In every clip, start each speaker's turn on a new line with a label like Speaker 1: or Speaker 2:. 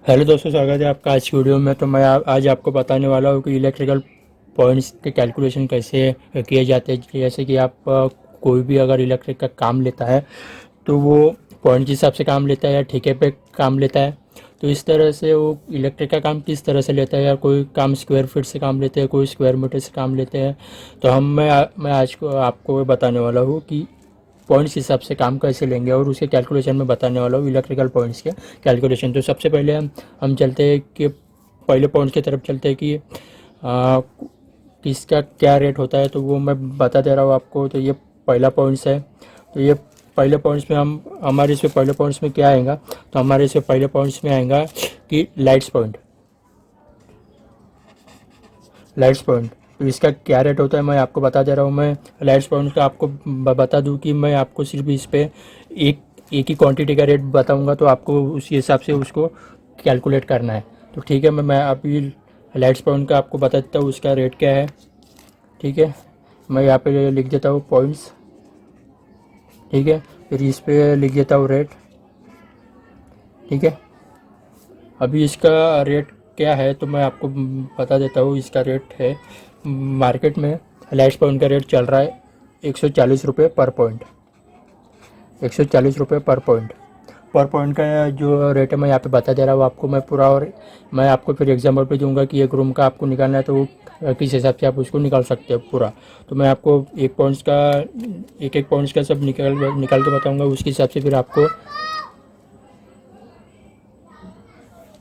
Speaker 1: Hello दोस्तों, स्वागत है आपका आज की वीडियो में। तो मैं आज आपको बताने वाला हूँ कि इलेक्ट्रिकल पॉइंट्स के कैलकुलेशन कैसे किए जाते हैं। जैसे कि आप कोई भी अगर इलेक्ट्रिक का काम लेता है तो वो पॉइंट के हिसाब से काम लेता है या ठेके पे काम लेता है। तो इस तरह से वो इलेक्ट्रिक का काम किस तरह से लेता है, या कोई काम स्क्वायर फीट से काम लेते हैं, कोई स्क्वायर मीटर से काम लेते हैं। तो मैं आज को आपको बताने वाला हूँ कि पॉइंट्स के हिसाब से काम कैसे लेंगे, और उसके कैलकुलेशन में बताने वाला हूँ इलेक्ट्रिकल पॉइंट्स के कैलकुलेशन। तो सबसे पहले हम चलते हैं कि पहले पॉइंट्स की तरफ चलते हैं कि किसका क्या रेट होता है। तो वो मैं बता दे रहा हूँ आपको। तो ये पहला पॉइंट्स है। तो ये पहले पॉइंट्स में हम हमारे इसमें पहले पॉइंट्स में क्या आएगा, तो हमारे इसमें पहले पॉइंट्स में आएगा कि लाइट्स पॉइंट। तो इसका क्या रेट होता है मैं आपको बता दे रहा हूँ। मैं लाइट्स पॉइंट का आपको बता दूँ कि मैं आपको सिर्फ इस पे एक एक ही क्वांटिटी का रेट बताऊँगा, तो आपको उसी हिसाब से उसको कैलकुलेट करना है। तो ठीक है, मैं अभी लाइट्स पॉइंट का आपको बता देता हूँ उसका रेट क्या है। ठीक है, मैं यहाँ पे लिख देता हूँ पॉइंट्स। ठीक है, फिर इस पे लिख देता हूँ रेट। ठीक है, अभी इसका रेट क्या है तो मैं आपको बता देता हूँ। इसका रेट है मार्केट में लाइट्स पॉइंट का रेट चल रहा है 140 रुपये पर पॉइंट। 140 रुपये पर पॉइंट का जो रेट है मैं यहाँ पे बता दे रहा हूँ आपको मैं पूरा। और मैं आपको फिर एग्जाम्पल पे दूंगा कि एक रूम का आपको निकालना है तो वो किस हिसाब से आप उसको निकाल सकते हैं पूरा। तो मैं आपको एक एक पॉइंट्स का सब निकाल के बताऊँगा। उसके हिसाब से फिर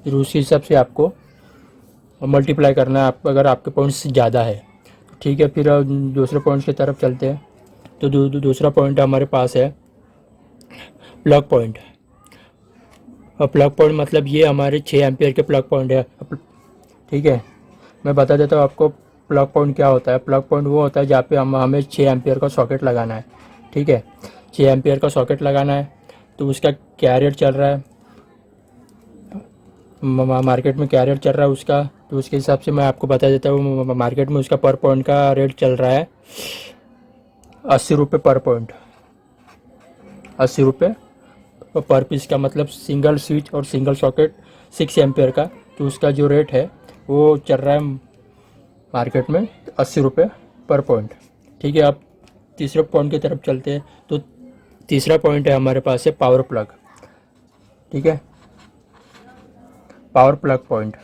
Speaker 1: उसके हिसाब से आपको मल्टीप्लाई करना है आप, अगर आपके पॉइंट्स ज़्यादा है। ठीक है, फिर दूसरे पॉइंट्स की तरफ चलते हैं। तो दूसरा पॉइंट हमारे पास है प्लग पॉइंट। और प्लग पॉइंट मतलब ये हमारे 6 एम्पियर के प्लग पॉइंट है। ठीक है, मैं बता देता हूँ आपको प्लग पॉइंट क्या होता है। प्लग पॉइंट वो होता है जहाँ पे हमें 6 एम्पियर का सॉकेट लगाना है। ठीक है, 6 एम्पियर का सॉकेट लगाना है। तो उसका क्या रेट चल रहा है, मार्केट में क्या रेट चल रहा है उसका, तो उसके हिसाब से मैं आपको बता देता हूँ। मार्केट में उसका पर पॉइंट का रेट चल रहा है 80 रुपये पर पॉइंट। 80 रुपये पर पीस का मतलब सिंगल स्विच और सिंगल सॉकेट 6 एम्पियर का। तो उसका जो रेट है वो चल रहा है मार्केट में 80 रुपये पर पॉइंट। ठीक है, अब तीसरे पॉइंट की तरफ चलते हैं। तो तीसरा पॉइंट है हमारे पास है पावर प्लग। ठीक है, पावर प्लग पॉइंट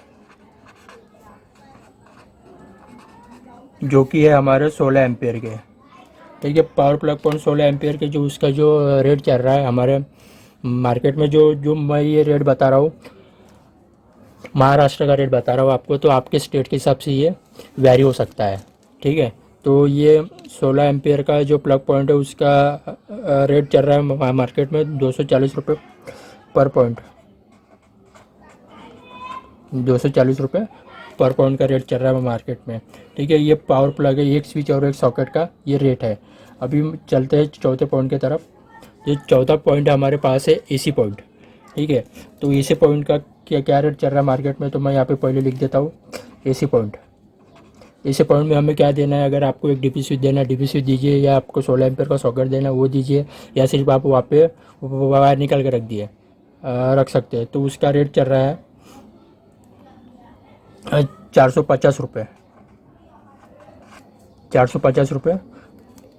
Speaker 1: जो कि है हमारे 16 एम्पियर के। ठीक है, पावर प्लग पॉइंट 16 एम्पियर के जो उसका जो रेट चल रहा है हमारे मार्केट में, जो जो मैं ये रेट बता रहा हूँ महाराष्ट्र का रेट बता रहा हूँ आपको। तो आपके स्टेट के हिसाब से ये वैरी हो सकता है। ठीक है, तो ये 16 एम्पियर का जो प्लग पॉइंट है उसका रेट चल रहा है मार्केट में 240 रुपये पर पॉइंट। 240 रुपये पर पॉइंट का रेट चल रहा है मार्केट में। ठीक है, ये पावर प्लग है, एक स्विच और एक सॉकेट का ये रेट है। अभी चलते हैं चौथे पॉइंट की तरफ। ये चौथा पॉइंट हमारे पास है एसी पॉइंट। ठीक है, तो एसी पॉइंट का क्या क्या रेट चल रहा है मार्केट में, तो मैं यहाँ पे पहले लिख देता हूँ एसी पॉइंट। एसी पॉइंट में हमें क्या देना है, अगर आपको एक डीपी स्विच देना है डीपी स्विच दीजिए, या आपको 16 एम्पियर का सॉकेट देना है वो दीजिए, या सिर्फ आप वहाँ पे वायर निकाल के रख सकते हैं। तो उसका रेट चल रहा है 450 रुपये। 450 रुपये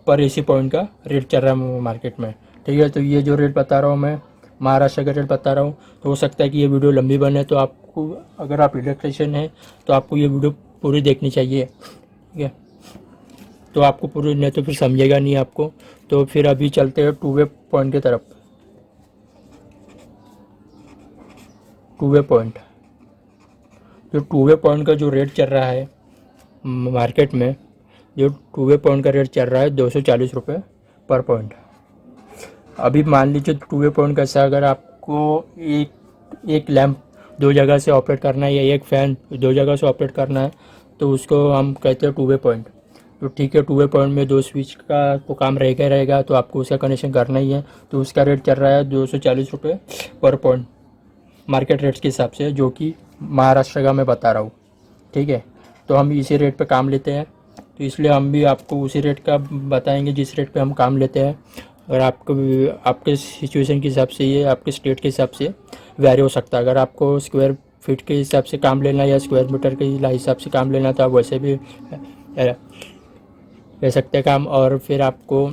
Speaker 1: पर एसी पॉइंट का रेट चल रहा है मार्केट में। ठीक है, तो ये जो रेट बता रहा हूँ मैं महाराष्ट्र का रेट बता रहा हूँ। तो हो सकता है कि ये वीडियो लंबी बने, तो आपको अगर आप इलेक्ट्रिशियन हैं तो आपको ये वीडियो पूरी देखनी चाहिए। ठीक है, तो आपको पूरी, नहीं तो फिर समझेगा नहीं आपको। तो फिर अभी चलते हैं टू वे पॉइंट की तरफ। टू वे पॉइंट, जो टू वे पॉइंट का जो रेट चल रहा है मार्केट में, जो टू वे पॉइंट का रेट चल रहा है 240 रुपये पर पॉइंट। अभी मान लीजिए टू वे पॉइंट कैसा, अगर आपको एक लैंप 2 जगह से ऑपरेट करना है, या एक फ़ैन 2 जगह से ऑपरेट करना है, तो उसको हम कहते हैं टू वे पॉइंट। तो ठीक है, टू वे पॉइंट में 2 स्विच का तो काम रहेगा, तो आपको उसका कनेक्शन करना ही है। तो उसका रेट चल रहा है 240 रुपये पर पॉइंट मार्केट रेट्स के हिसाब से, जो कि महाराष्ट्र का मैं बता रहा हूँ। ठीक है, तो हम इसी रेट पे काम लेते हैं, तो इसलिए हम भी आपको उसी रेट का बताएंगे जिस रेट पे हम काम लेते हैं। और आपको आपके सिचुएशन के हिसाब से, ये आपके स्टेट के हिसाब से वैरी हो सकता है। अगर आपको स्क्वायर फीट के हिसाब से काम लेना या स्क्वायर मीटर के हिसाब से काम लेना तो आप वैसे भी ले सकते हैं काम, और फिर आपको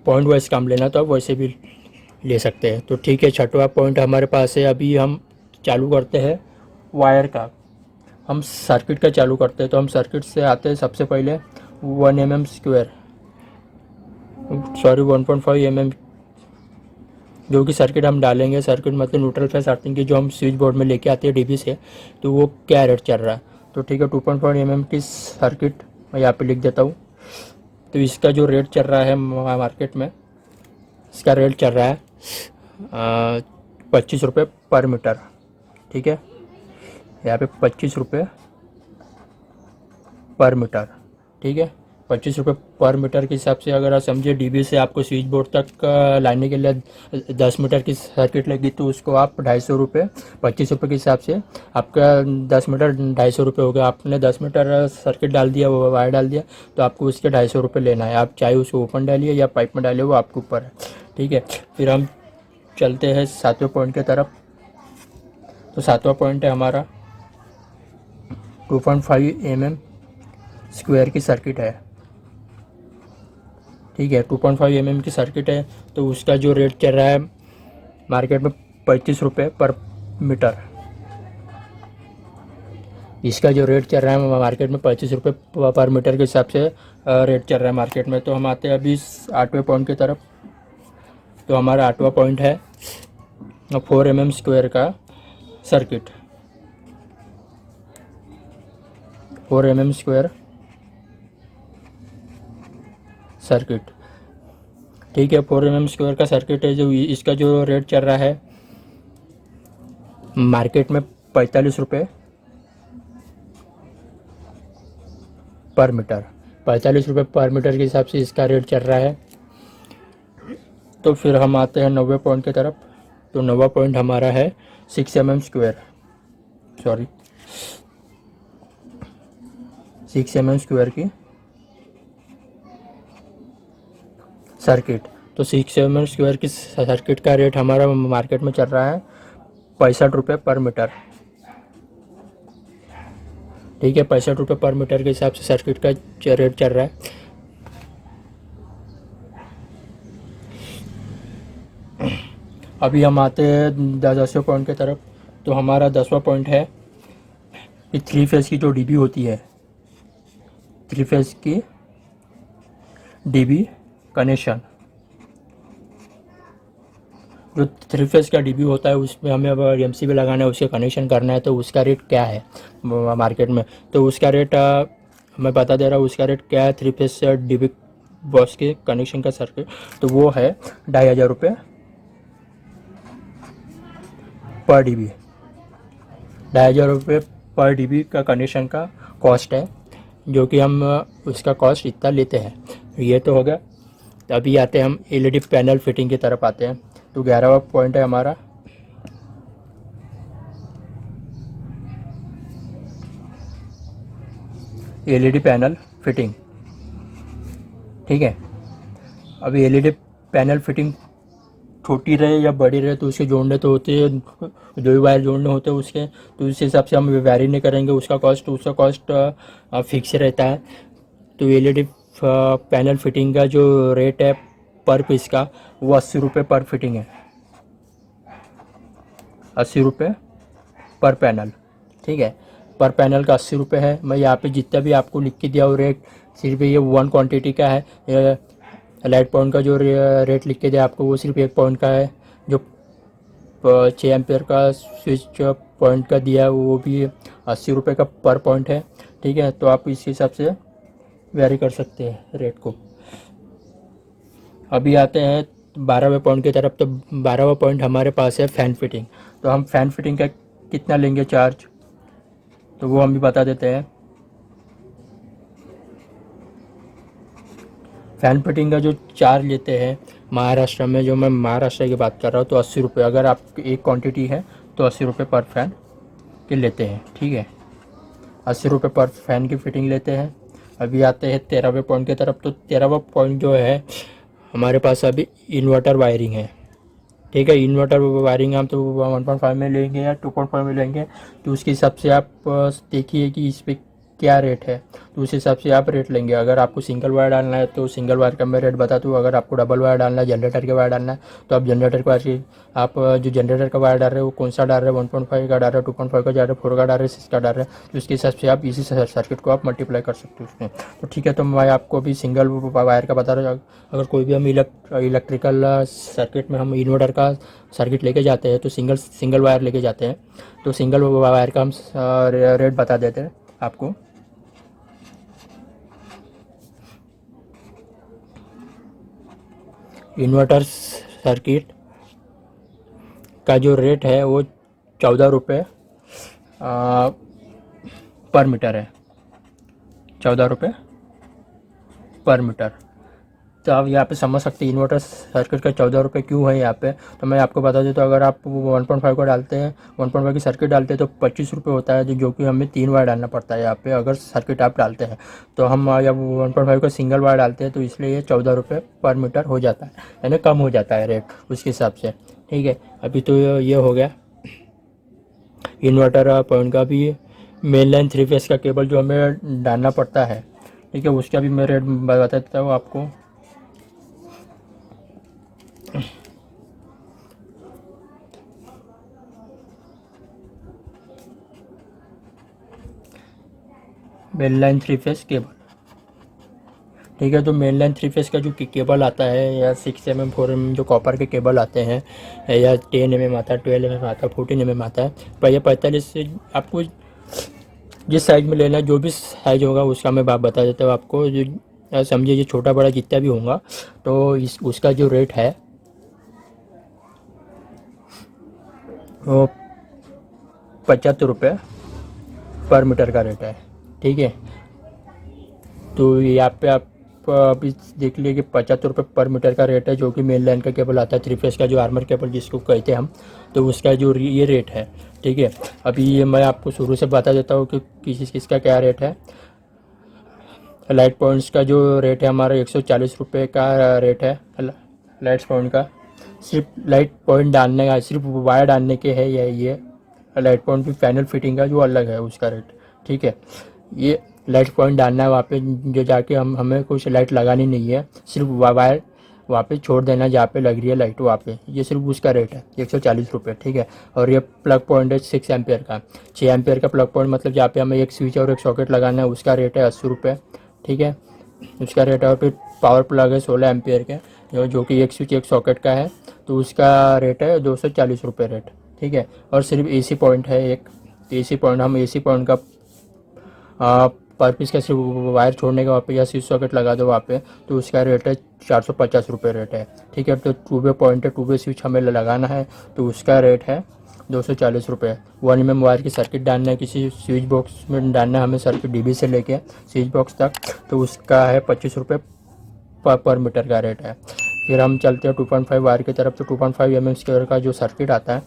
Speaker 1: पॉइंट वाइज काम लेना तो आप वैसे भी ले सकते हैं। तो ठीक है, छठवां पॉइंट हमारे पास है। अभी हम चालू करते हैं वायर का, हम सर्किट का चालू करते हैं। तो हम सर्किट से आते हैं सबसे पहले 1 mm स्क्वायर, सॉरी 1.5 mm जो कि सर्किट हम डालेंगे। सर्किट मतलब न्यूट्रल फेस अर्थिंग की जो हम स्विच बोर्ड में लेके आते हैं डीबी से, तो वो क्या रेट चल रहा है। तो ठीक है, 2.5 mm की सर्किट मैं यहाँ पे लिख देता हूँ। तो इसका जो रेट चल रहा है मार्केट में, इसका रेट चल रहा है 25 रुपये पर मीटर। ठीक है, यहाँ पे 25 रुपये पर मीटर। ठीक है, 25 रुपये पर मीटर के हिसाब से अगर आप समझिए डीबी से आपको स्विच बोर्ड तक लाने के लिए 10 मीटर की सर्किट लगी, तो उसको आप 250 रुपये, 25 रुपये के हिसाब से आपका 10 मीटर 250 रुपये हो गया। आपने 10 मीटर सर्किट डाल दिया, वो वायर डाल दिया, तो आपको उसके 250 रुपये लेना है। आप चाहे उसको ओपन डालिए या पाइप में डालिए, वो आपके ऊपर है। ठीक है, फिर हम चलते हैं 7वें पॉइंट की तरफ। तो 7वां पॉइंट है हमारा 2.5 mm स्क्वायर की सर्किट है। ठीक है, 2.5 mm की सर्किट है। तो उसका जो रेट चल रहा है मार्केट में 35 रुपये पर मीटर। इसका जो रेट चल रहा है मार्केट में 35 रुपये पर मीटर के हिसाब से रेट चल रहा है मार्केट में। तो हम आते हैं अभी 8वें पॉइंट की तरफ। तो हमारा 8वां पॉइंट है 4 mm स्क्वायर का सर्किट, 4 mm स्क्वायर सर्किट। ठीक है, 4 mm स्क्वायर का सर्किट है। जो इसका जो रेट चल रहा है मार्केट में 45 रुपये पर मीटर, 45 रुपये पर मीटर के हिसाब से इसका रेट चल रहा है। तो फिर हम आते हैं 9वें पॉइंट की तरफ। तो 9वां पॉइंट हमारा है 6 mm square, sorry 6 mm square की सर्किट। तो 6 mm स्क्वायर की सर्किट का रेट हमारा मार्केट में चल रहा है 65 रुपये पर मीटर। ठीक है, 65 रुपये पर मीटर के हिसाब से सर्किट का रेट चल रहा है। अभी हम आते हैं 10वें पॉइंट की तरफ। तो हमारा 10वां पॉइंट है कि 3 फेज़ की जो डीबी होती है, 3 फेज़ की डीबी कनेक्शन, जो 3 फेज़ का डीबी होता है उसमें हमें अब एमसीबी लगाना है, उसके कनेक्शन करना है। तो उसका रेट क्या है मार्केट में, तो उसका रेट मैं बता दे रहा हूँ। उसका रेट क्या है 3 फेज़ डीबी बॉक्स के कनेक्शन का सर्किट, तो वो है 2500 रुपये पर डीबी। 2500 रुपये पर डीबी का कनेक्शन का कॉस्ट है, जो कि हम उसका कॉस्ट इतना लेते हैं। ये तो हो गया। तो अभी आते हैं हम एलईडी पैनल फिटिंग की तरफ आते हैं। तो 11वां पॉइंट है हमारा एलईडी पैनल फिटिंग। ठीक है, अभी एलईडी पैनल फिटिंग छोटी रहे या बड़ी रहे तो उसके जोड़ने तो होते हैं, 2 वायर जोड़ने होते हैं उसके, तो उस हिसाब से हम वेरी नहीं करेंगे। उसका कॉस्ट फिक्स रहता है। तो एलईडी पैनल फिटिंग का जो रेट है पर पीस का, वो 80 रुपये पर फिटिंग है, 80 रुपये पर पैनल। ठीक है, पर पैनल का 80 रुपये है। मैं यहाँ पे जितना भी आपको लिख के दिया वो रेट सिर्फ ये 1 क्वांटिटी का है। लाइट पॉइंट का जो रेट लिख के दिया आपको वो सिर्फ 1 पॉइंट का है। जो 6 एम्पियर का स्विच पॉइंट का दिया है वो भी 80 रुपये का पर पॉइंट है। ठीक है, तो आप इस हिसाब से वेरी कर सकते हैं रेट को। अभी आते हैं 12वें पॉइंट की तरफ। तो 12वां पॉइंट हमारे पास है फ़ैन फिटिंग। तो हम फ़ैन फिटिंग का कितना लेंगे चार्ज, तो वो हम भी बता देते हैं। फ़ैन फिटिंग का जो चार्ज लेते हैं महाराष्ट्र में, जो मैं महाराष्ट्र की बात कर रहा हूँ, तो 80 रुपये। अगर आप एक क्वांटिटी है तो 80 रुपये पर फैन के लेते हैं। ठीक है, 80 रुपये पर फैन की फिटिंग लेते हैं। अभी आते हैं 13वें पॉइंट की तरफ। तो 13वां पॉइंट जो है हमारे पास अभी इन्वर्टर वायरिंग है। ठीक है। इन्वर्टर वायरिंग हम तो 1.5 में लेंगे या 2.5 में लेंगे, तो उसके हिसाब से आप देखिए कि इस पे क्या रेट है, तो उस हिसाब से आप रेट लेंगे। अगर आपको सिंगल वायर डालना है तो सिंगल वायर का मैं रेट बता दूँ, अगर आपको डबल वायर डालना है, जनरेटर के वायर डालना है, तो आप जनरेटर का आप जो जनरेटर का वायर डाल रहे हो वो कौन सा डाल रहे हैं, 1.5 का डाल रहे हो, 2.5 का डाल रहे हो, 4 का डाल रहे हो, 6 का डाल रहे हैं, तो उसके हिसाब से आप इसी सर्किट को आप मल्टीप्लाई कर सकते हो उसमें। तो ठीक है, तो मैं आपको अभी सिंगल वायर का बता रहा हूँ। अगर कोई भी हम इलेक्ट्रिकल सर्किट में हम इन्वर्टर का सर्किट लेके जाते हैं तो सिंगल वायर लेके जाते हैं, तो सिंगल वायर का हम रेट बता देते हैं आपको। इन्वर्टर सर्किट का जो रेट है वो 14 रुपये पर मीटर है, 14 रुपये पर मीटर। तो आप यहाँ पे समझ सकते हैं इन्वर्टर सर्किट का 14 रुपये क्यों है यहाँ पे। तो मैं आपको बता देता हूँ, अगर आप 1.5 का डालते हैं, 1.5 की सर्किट डालते हैं तो 25 रुपये होता है, जो कि हमें 3 वायर डालना पड़ता है यहाँ पे अगर सर्किट आप डालते हैं। तो हम जब 1.5 का सिंगल वायर डालते हैं तो इसलिए ये 14 रुपये पर मीटर हो जाता है, यानी कम हो जाता है रेट उसके हिसाब से। ठीक है, अभी तो ये हो गया इन्वर्टर पॉइंट का। भी मेन लाइन 3 फेस का केबल जो हमें डालना पड़ता है, ठीक है, उसका भी मैं रेट बता देता हूँ आपको। मेन लाइन 3 फेस केबल, ठीक है। तो मेन लाइन 3 फेस का जो केबल आता है, या 6 mm 4 mm जो कॉपर के केबल आते हैं, या 10 mm आता है, 12 mm आता है, 14 mm आता है, पर यह 45 से आपको जिस साइज में लेना है, जो भी साइज होगा उसका मैं बात बता देता हूँ आपको। जो समझिए ये छोटा बड़ा जितना भी होगा, तो उसका जो रेट है वो 75 रुपये पर मीटर का रेट है। ठीक है, तो यहाँ पे आप अभी देख लिए कि 75 रुपये पर मीटर का रेट है, जो कि मेन लाइन का केबल आता है 3 फेस का, जो आर्मर केबल जिसको कहते हैं हम, तो उसका जो ये रेट है। ठीक है, अभी ये मैं आपको शुरू से बता देता हूँ कि किसका क्या रेट है। लाइट पॉइंट्स का जो रेट है हमारा 140 रुपये का रेट है। लाइट्स पॉइंट का सिर्फ लाइट पॉइंट डालने का, सिर्फ वायर डालने के है ये लाइट पॉइंट भी पैनल फिटिंग का जो अलग है उसका रेट। ठीक है, ये लाइट पॉइंट डालना है वहाँ पे, जो जाके हमें कुछ लाइट लगानी नहीं है, सिर्फ वायर वहाँ पे छोड़ देना जहाँ पे लग रही है लाइट वहाँ पे, ये सिर्फ उसका रेट है 140 रुपये। ठीक है, और ये प्लग पॉइंट है 6 एम्पियर का, 6 एम्पियर का प्लग पॉइंट, मतलब जहाँ पे हमें एक स्विच और एक सॉकेट लगाना है, उसका रेट है 80 रुपये। ठीक है, उसका रेट है। और फिर पावर प्लग है 16 एम्पियर के, जो कि एक स्विच एक सॉकेट का है, तो उसका रेट है 240 रुपये रेट। ठीक है, और सिर्फ एसी पॉइंट है एक, एसी पॉइंट, हम एसी पॉइंट का पर पीस का सिर्फ वायर छोड़ने का वहाँ पे, या स्विच सॉकेट लगा दो वहाँ पे, तो उसका रेट है 450 रुपये रेट है। ठीक है, तो 2 वे पॉइंट है, 2 वे स्विच हमें लगाना है, तो उसका रेट है 240 रुपये। 1 mm वायर की सर्किट डालना है, किसी स्विच बॉक्स में डालना है हमें, सर्किट डीबी से लेके स्विच बॉक्स तक, तो उसका है 25 रुपये पर मीटर का रेट है। फिर हम चलते हैं 2.5 वायर की तरफ, तो 2.5 mm स्क्वायर का जो सर्किट आता है,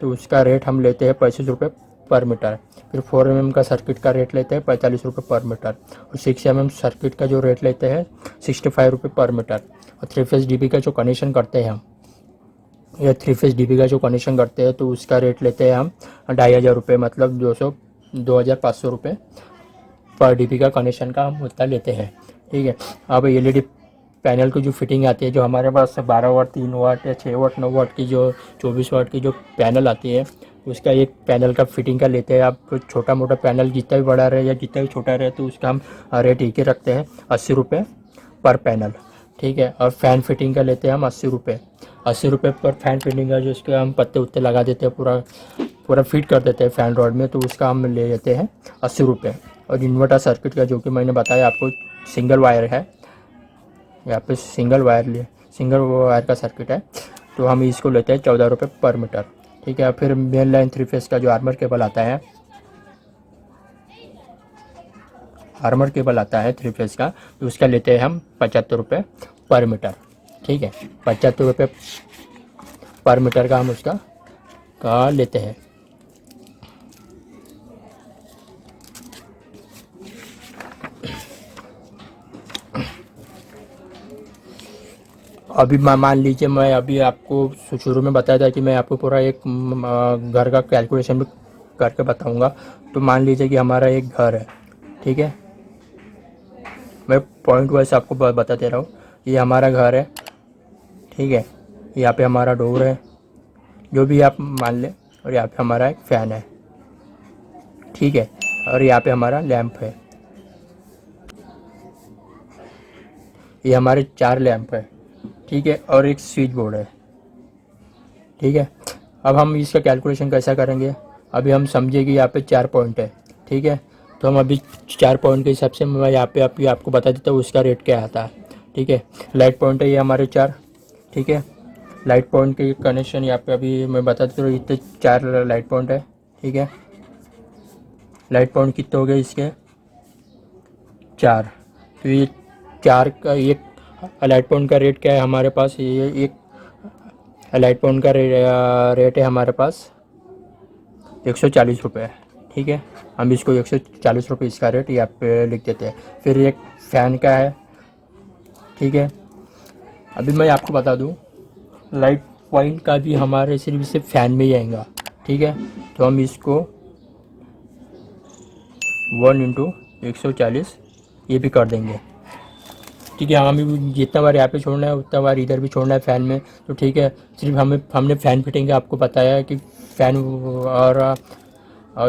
Speaker 1: तो उसका रेट हम लेते हैं 35 रुपये पर मीटर। फिर 4 mm का सर्किट का रेट लेते हैं 45 रुपये पर मीटर, और 6 mm सर्किट का जो रेट लेते हैं 65 रुपये पर मीटर। और 3 फेस डीबी का जो कनेक्शन करते हैं हम, या 3 फेस डीबी का जो कनेक्शन करते हैं, तो उसका रेट लेते हैं हम 2500 रुपये, मतलब 2500 रुपये पर डीबी का कनेक्शन का हम उतना लेते हैं। ठीक है, अब एलईडी पैनल की जो फिटिंग आती है, जो हमारे पास 12 वाट, 3 वाट या 6 वाट, 9 वाट की, जो 24 वाट की जो पैनल आती है, उसका एक पैनल का फिटिंग का लेते हैं। आप छोटा मोटा पैनल जितना भी बड़ा रहे या जितना भी छोटा रहे, तो उसका हम रेट एक ही रखते हैं, 80 रुपये पर पैनल। ठीक है, और फ़ैन फिटिंग का लेते हैं हम 80 रुपये, 80 रुपये पर फैन फिटिंग का, जो उसके हम पत्ते उत्ते लगा देते हैं, पूरा पूरा फिट कर देते हैं फैन रॉड में, तो उसका हम ले लेते हैं 80 रुपये। और इन्वर्टर सर्किट का, जो कि मैंने बताया आपको, सिंगल वायर है, यहाँ पे सिंगल वायर का सर्किट है, तो हम इसको लेते हैं 14 रुपये पर मीटर। ठीक है, फिर मेन लाइन 3 फेस का जो आर्मर केबल आता है, 3 फेस का, तो उसका लेते हैं हम 75 रुपये पर मीटर। ठीक है, 75 रुपये पर मीटर का हम उसका लेते हैं। अभी मान लीजिए मैं अभी आपको शुरू में बताया था कि मैं आपको पूरा एक घर का कैलकुलेशन भी करके बताऊंगा। तो मान लीजिए कि हमारा एक घर है, ठीक है, मैं पॉइंट वाइज आपको बता दे रहा हूँ। ये हमारा घर है, ठीक है, यहाँ पे हमारा डोर है, जो भी आप मान लें, और यहाँ पे हमारा एक फ़ैन है, ठीक है, और यहाँ पे हमारा लैंप है। ये हमारे 4 लैंप है, ठीक है, और एक स्विच बोर्ड है, ठीक है। अब हम इसका कैलकुलेशन कैसा करेंगे? अभी हम समझे कि यहाँ पे 4 पॉइंट है, ठीक है। तो हम अभी 4 पॉइंट के हिसाब से मैं यहाँ पे आपको बता देता हूँ उसका रेट क्या आता है, ठीक है। लाइट पॉइंट है ये हमारे 4, ठीक है। लाइट पॉइंट के कनेक्शन यहाँ पे अभी मैं बता देता हूँ, इतने 4 लाइट पॉइंट है, ठीक है। लाइट पॉइंट कितने हो गए इसके? 4। तो ये 4 का एक लाइट पॉइंट का रेट क्या है हमारे पास? ये एक लाइट पॉइंट का रेट है हमारे पास 140 रुपये, ठीक है। हम इसको 140 रुपये इसका रेट यहाँ पे लिख देते हैं। फिर एक फ़ैन का है, ठीक है। अभी मैं आपको बता दूँ, लाइट पॉइंट का भी हमारे सिर्फ फ़ैन में ही आएगा, ठीक है। तो हम इसको 1 इंटू 140 ये भी कर देंगे, ठीक है। हमें जितना बार यहाँ पे छोड़ना है उतना बार इधर भी छोड़ना है फ़ैन में, तो ठीक है। सिर्फ हमने फ़ैन फिटिंग का आपको बताया है कि फ़ैन और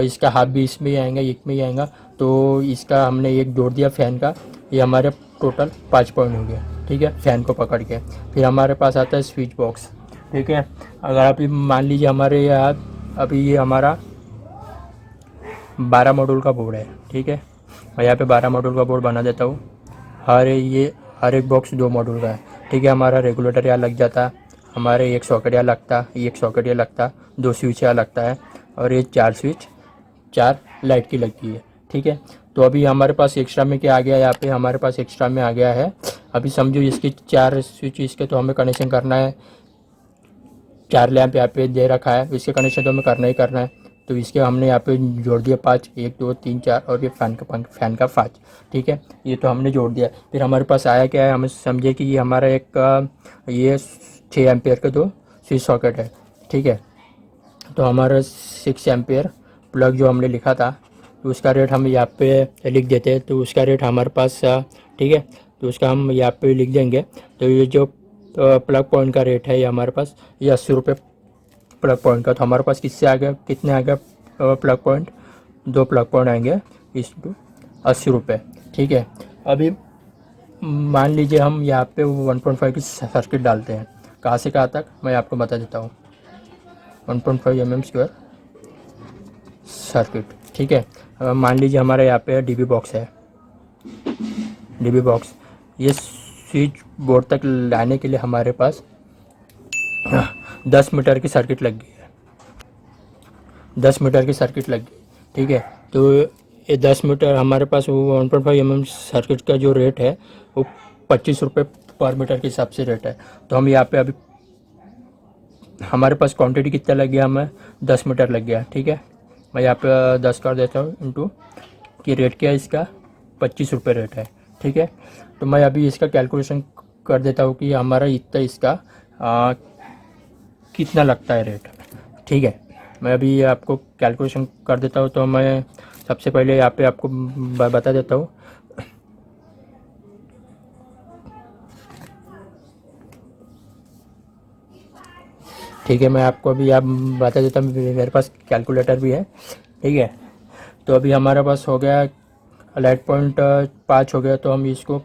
Speaker 1: इसका हाफ भी इसमें ही आएगा, एक में ही आएगा। तो इसका हमने एक जोड़ दिया फ़ैन का, ये हमारे टोटल 5 पॉइंट हो गया, ठीक है, फ़ैन को पकड़ के। फिर हमारे पास आता है स्विच बॉक्स, ठीक है। अगर आप मान लीजिए हमारे यहाँ अभी ये हमारा 12 मॉड्यूल का बोर्ड है, ठीक है। मैं यहाँ पे 12 मॉड्यूल का बोर्ड बना देता हूँ। हर एक बॉक्स 2 मॉड्यूल का है, ठीक है। हमारा रेगुलेटर यहाँ लग जाता, हमारे एक सॉकेट यहाँ लगता, एक सॉकेट यहाँ लगता, 2 स्विच यहाँ लगता है, और ये 4 स्विच 4 लाइट की लगती है, ठीक है। तो अभी हमारे पास एक्स्ट्रा में क्या आ गया? यहाँ पे हमारे पास एक्स्ट्रा में आ गया है, अभी समझो इसकी 4 स्विच इसके तो हमें कनेक्शन करना है। 4 लैंप यहाँ पे दे रखा है, इसके कनेक्शन तो हमें करना ही करना है। तो इसके हमने यहाँ पे जोड़ दिया 5, 1 2 3 4, और ये फ़ैन का 5, ठीक है। ये तो हमने जोड़ दिया। फिर हमारे पास आया क्या है? हमें समझे कि ये हमारा एक ये 6 एम्पेयर के 2 स्विच सॉकेट है, ठीक है। तो हमारा 6 एम्पेयर प्लग जो हमने लिखा था, तो उसका रेट हम यहाँ पे लिख देते हैं। तो उसका रेट हमारे पास ठीक है, तो उसका हम यहाँ पे लिख देंगे। तो ये जो प्लग पॉइंट का रेट है ये हमारे पास ये 80 रुपये प्लग पॉइंट का। तो हमारे पास किससे आ गया, कितने आ गया प्लग पॉइंट? 2 प्लग पॉइंट आएंगे इस 80 रुपये, ठीक है। अभी मान लीजिए हम यहाँ पे 1.5 की सर्किट डालते हैं, कहाँ से कहाँ तक मैं आपको बता देता हूँ। 1.5 mm² सर्किट, ठीक है। मान लीजिए हमारे यहाँ पे डीबी बॉक्स है, डीबी बॉक्स ये स्विच बोर्ड तक लाने के लिए हमारे पास 10 मीटर की सर्किट लग गई है, 10 मीटर की सर्किट लग गई, ठीक है। तो ये 10 मीटर हमारे पास वो 1.5 mm सर्किट का जो रेट है वो 25 रुपये पर मीटर के हिसाब से रेट है। तो हम यहाँ पे अभी हमारे पास क्वांटिटी कितना लग गया, हमें 10 मीटर लग गया, ठीक है। मैं यहाँ पे 10 कर देता हूँ इंटू कि रेट क्या है इसका 25 रुपये रेट है, ठीक है। तो मैं अभी इसका कैलकुलेशन कर देता हूँ कि हमारा इतना इसका कितना लगता है रेट, ठीक है। मैं अभी आपको कैलकुलेशन कर देता हूँ। तो मैं सबसे पहले यहाँ पे आपको बता देता हूँ। ठीक है, मैं आपको अभी आप बता देता हूँ, मेरे पास कैलकुलेटर भी है, ठीक है। तो अभी हमारे पास हो गया लाइट पॉइंट 5 हो गया। तो हम इसको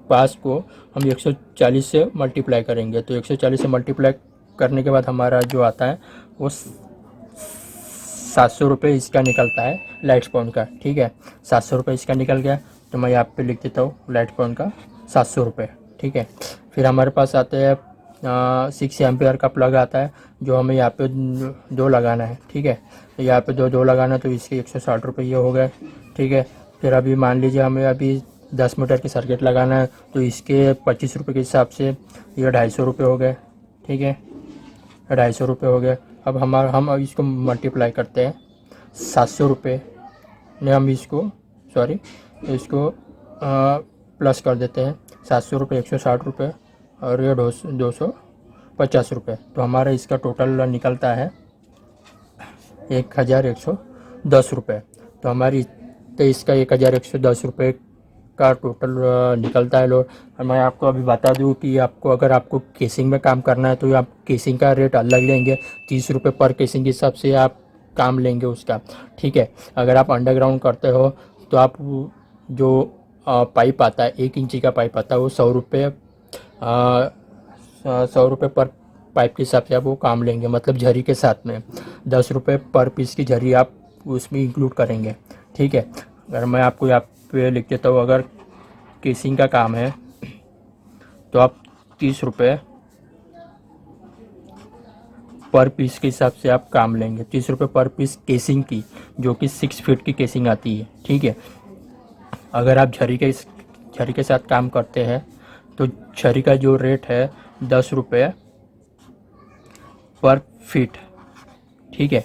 Speaker 1: 5 को हम 140 से मल्टीप्लाई करेंगे। तो 140 से मल्टीप्लाई करने के बाद हमारा जो आता है वो 700 रुपये इसका निकलता है लाइट पॉइंट का, ठीक है। 700 रुपये इसका निकल गया। तो मैं यहाँ पे लिख देता हूँ लाइट पॉइंट का 700 रुपये, ठीक है। फिर हमारे पास आते हैं 6 एम्पेयर का प्लग आता है, जो हमें यहाँ पे 2 लगाना है, ठीक है। तो यहाँ पे 2 लगाना है, तो इसके 160 रुपये ये हो गए, ठीक है। फिर अभी मान लीजिए हमें अभी 10 मीटर की सर्किट लगाना है, तो इसके 25 रुपये के हिसाब से ये 250 रुपये हो गए, ठीक है। 250 रुपये हो गए। अब हम इसको मल्टीप्लाई करते हैं 700 रुपये ने हम इसको इसको प्लस कर देते हैं 700 रुपये, 160 रुपये और ये 250 रुपये। तो हमारा इसका टोटल निकलता है 1110 रुपये। तो हमारी तो इसका 1110 रुपये का टोटल निकलता है लोड। और मैं आपको अभी बता दूं कि अगर आपको केसिंग में काम करना है तो आप केसिंग का रेट अलग लेंगे, 30 रुपये पर केसिंग के हिसाब से आप काम लेंगे उसका, ठीक है। अगर आप अंडरग्राउंड करते हो तो आप जो पाइप आता है 1 इंची का पाइप आता है वो 100 रुपये पर पाइप के हिसाब से आप वो काम लेंगे, मतलब झरी के साथ में 10 रुपये पर पीस की झरी आप उसमें इंक्लूड करेंगे, ठीक है। अगर मैं आपको यहाँ पे लिख देता हूँ, अगर केसिंग का काम है तो आप 30 रुपये पर पीस के हिसाब से आप काम लेंगे, 30 रुपये पर पीस केसिंग की, जो कि 6 फीट की केसिंग आती है, ठीक है। अगर आप झरी के साथ काम करते हैं तो झरी का जो रेट है 10 रुपये पर फीट, ठीक है।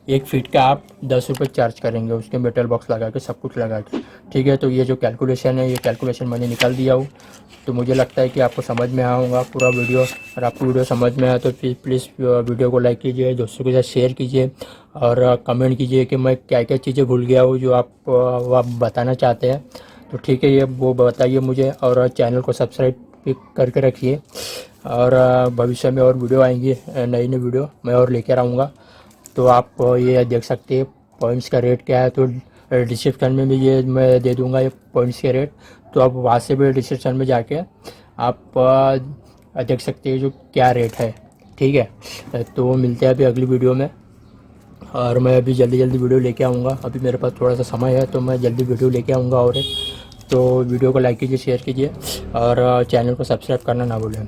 Speaker 1: 1 फीट का आप 10 रुपये चार्ज करेंगे उसके मेटल बॉक्स लगा के, सब कुछ लगा के, ठीक है। तो ये जो कैलकुलेशन है, ये कैलकुलेशन मैंने निकाल दिया हूँ। तो मुझे लगता है कि आपको समझ में आया होगा पूरा वीडियो। और आपको वीडियो समझ में आया तो प्लीज़ वीडियो को लाइक कीजिए, दोस्तों के साथ शेयर कीजिए और कमेंट कीजिए कि मैं क्या क्या चीज़ें भूल गया हूँ जो आप बताना चाहते हैं। तो ठीक है, ये वो बताइए मुझे, और चैनल को सब्सक्राइब करके रखिए। और भविष्य में और वीडियो आएंगी, नई नई वीडियो मैं और लेकर आऊँगा। तो आप ये देख सकते हैं पॉइंट्स का रेट क्या है। तो डिस्क्रिप्शन में भी ये मैं दे दूंगा ये पॉइंट्स के रेट, तो आप वहाँ से भी डिस्क्रिप्शन में जाके आप देख सकते हैं जो क्या रेट है, ठीक है। तो मिलते हैं अभी अगली वीडियो में, और मैं अभी जल्दी वीडियो लेके आऊँगा। अभी मेरे पास थोड़ा सा समय है तो मैं जल्दी वीडियो लेके आऊँगा। और तो वीडियो को लाइक कीजिए, शेयर कीजिए और चैनल को सब्सक्राइब करना ना भूलें।